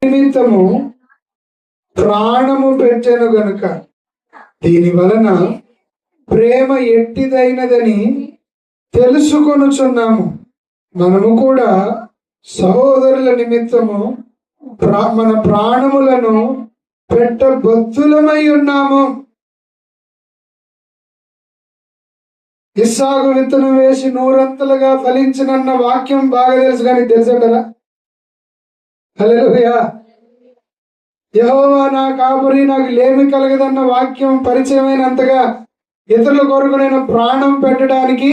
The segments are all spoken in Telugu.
నిమిత్తము ప్రాణము పెట్టెను గనుక దీని వలన ప్రేమ ఎట్టిదైనదని తెలుసుకొనుచున్నాము. మనము కూడా సహోదరుల నిమిత్తము మన ప్రాణములను పెట్టబద్ధులమై ఉన్నాము. ఇస్సాకు విత్తనం వేసి నూరంతలుగా ఫలించినన్న వాక్యం బాగా తెలుసు, కానీ తెలుసంటారా? హల్లెలూయా. యెహోవా నా కాపురి, నాకు లేమి కలగదన్న వాక్యం పరిచయమైనంతగా ఇతరుల కొరకు నేను ప్రాణం పెట్టడానికి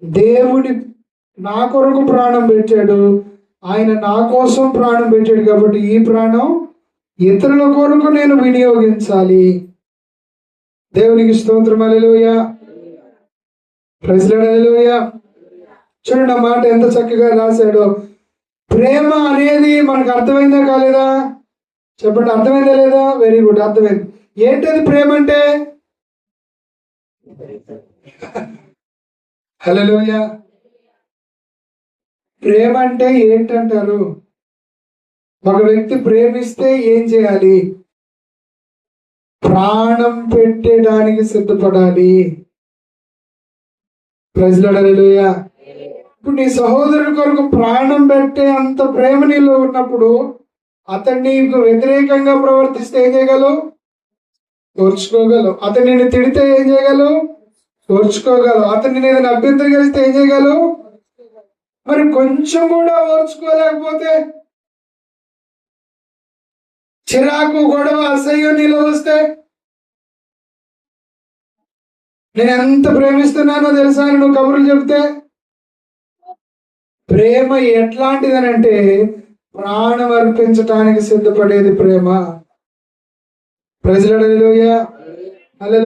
దేవుడి నా కొరకు ప్రాణం పెట్టాడు. ఆయన నా కోసం ప్రాణం పెట్టాడు కాబట్టి ఈ ప్రాణం ఇతరుల కొరకు నేను వినియోగించాలి. దేవునికి స్తోత్రం. హల్లెలూయా. Praise lord. హల్లెలూయా. చూడండి ఆ మాట ఎంత చక్కగా రాశాడో. ప్రేమ అనేది మనకు అర్థమైందా కాలేదా? చెప్పండి, అర్థమైందా లేదా? వెరీ గుడ్, అర్థమైంది. ఏంటది ప్రేమ అంటే? హల్లెలూయా. ప్రేమ అంటే ఏంటంటారు? ఒక వ్యక్తి ప్రేమిస్తే ఏం చేయాలి? ప్రాణం పెట్టడానికి సిద్ధపడాలి. Praise lord. హల్లెలూయా. ఇప్పుడు నీ సహోదరుడి కొరకు ప్రాణం పెట్టే అంత ప్రేమ నీలో ఉన్నప్పుడు అతన్ని నీకు వ్యతిరేకంగా ప్రవర్తిస్తే ఏం చేయగలవు? ఓర్చుకోగలవు. అతన్ని నేను తిడితే ఏం చేయగలవు? ఓర్చుకోగలవు. అతన్ని నేను అభ్యంతరం కలిస్తే ఏం చేయగలవు? మరి కొంచెం కూడా ఓర్చుకోలేకపోతే, చిరాకు, గొడవ, అసహ్యం నీలో వస్తే, నేను ఎంత ప్రేమిస్తున్నానో తెలుసా అని నువ్వు కబుర్లు చెప్తే, ప్రేమ ఎట్లాంటిదనంటే ప్రాణం అర్పించటానికి సిద్ధపడేది ప్రేమ. Praise lord. హల్లెలూయా.